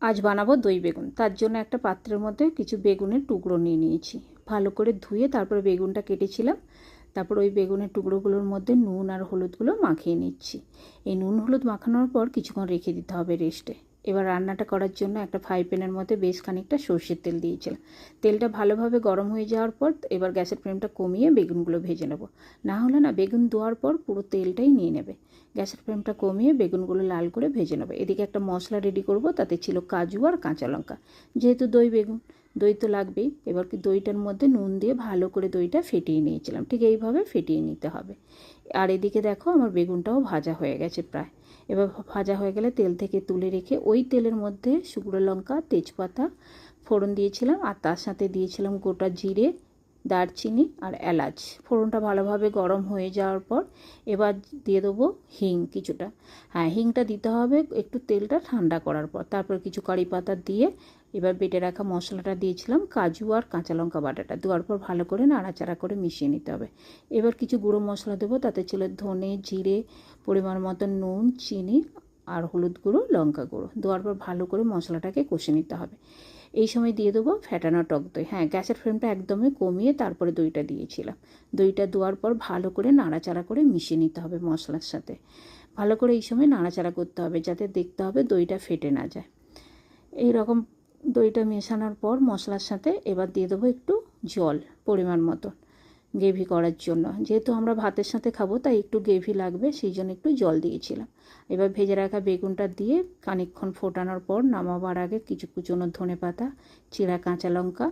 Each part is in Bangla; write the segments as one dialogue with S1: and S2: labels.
S1: আজ বানাবো দই বেগুন। তার জন্য একটা পাত্রের মধ্যে কিছু বেগুনের টুকরো নিয়ে নিয়েছি। ভালো করে ধুয়ে তারপরে বেগুনটা কেটেছিলাম। তারপর ওই বেগুনের টুকরোগুলোর মধ্যে নুন আর হলুদগুলো মাখিয়ে নিচ্ছি। এই নুন হলুদ মাখানোর পর কিছুক্ষণ রেখে দিতে হবে রেস্টে। এবার রান্নাটা করার জন্য একটা ফ্রাই প্যানের মধ্যে বেশ খানিকটা সর্ষের তেল দিয়েছিলাম। তেলটা ভালোভাবে গরম হয়ে যাওয়ার পর এবার গ্যাসের ফ্লেমটা কমিয়ে বেগুনগুলো ভেজে নেব। না হলে না বেগুন দেওয়ার পর পুরো তেলটাই নিয়ে নেবে। গ্যাসের ফ্লেমটা কমিয়ে বেগুনগুলো লাল করে ভেজে নেবে। এদিকে একটা মশলা রেডি করব, তাতে ছিল কাজু আর কাঁচা লঙ্কা। যেহেতু দই বেগুন, দই তো লাগবেই। এবার কি দইটার মধ্যে নুন দিয়ে ভালো করে দইটা ফেটিয়ে নিয়েছিলাম। ঠিক এইভাবে ফেটিয়ে নিতে হবে। আর এদিকে দেখো আমার বেগুনটাও ভাজা হয়ে গেছে প্রায়। এবার ভাজা হয়ে গেলে তেল থেকে তুলে রেখে ওই তেলের মধ্যে শুকনো লঙ্কা, তেজপাতা ফোড়ন দিয়েছিলাম, আর তার সাথে দিয়েছিলাম গোটা জিরে, দারচিনি আর এলাচ। ফোড়নটা ভালোভাবে গরম হয়ে যাওয়ার পর এবার দিয়ে দেবো হিং কিছুটা। হ্যাঁ, হিংটা দিতে হবে একটু তেলটা ঠান্ডা করার পর। তারপর কিছু কারি পাতা দিয়ে এবার বেটে রাখা মশলাটা দিয়েছিলাম, কাজু আর কাঁচা লঙ্কা বাটাটা দেওয়ার পর ভালো করে নাড়াচাড়া করে মিশিয়ে নিতে হবে। এবার কিছু গুঁড়ো মশলা দেবো, তাতে ছিল ধনে, জিরে, পরিমাণ মতো নুন, চিনি আর হলুদ গুঁড়ো, লঙ্কা গুঁড়ো দেওয়ার পর ভালো করে মশলাটাকে কষে নিতে হবে। এই সময় দিয়ে দেবো ফ্যাটানো টক দই। হ্যাঁ, গ্যাসের ফ্লেমটা একদমই কমিয়ে তারপরে দইটা দিয়েছিলাম। দইটা দেওয়ার পর ভালো করে নাড়াচাড়া করে মিশিয়ে নিতে হবে মশলার সাথে। ভালো করে এই সময় নাড়াচাড়া করতে হবে, যাতে দেখতে হবে দইটা ফেটে না যায়। এই রকম দইটা মেশানোর পর মশলার সাথে এবার দিয়ে দেবো একটু জল পরিমাণ মতো গ্রেভি করার জন্য। যেহেতু আমরা ভাতের সাথে খাবো তাই একটু গ্রেভি লাগবে, সেই জন্য একটু জল দিয়েছিলাম। এবার ভেজে রাখা বেগুনটা দিয়ে খানিকক্ষণ ফোটানোর পর নামাবার আগে কিছু কুচনো ধনেপাতা, চিরা কাঁচা লঙ্কা,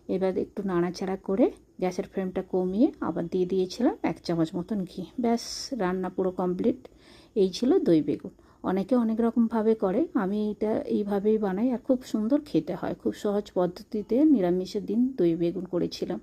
S1: এবার একটু নাড়াচাড়া করে গ্যাসের ফ্লেমটা কমিয়ে আবার দিয়ে দিয়েছিলাম 1 চামচ মতন ঘি। ব্যাস, রান্না পুরো কমপ্লিট। এই ছিল দই বেগুন। অনেকে অনেক রকমভাবে করে, আমি এটা এইভাবেই বানাই আর খুব সুন্দর খেতে হয়। খুব সহজ পদ্ধতিতে নিরামিষের দিন দই বেগুন করেছিলাম।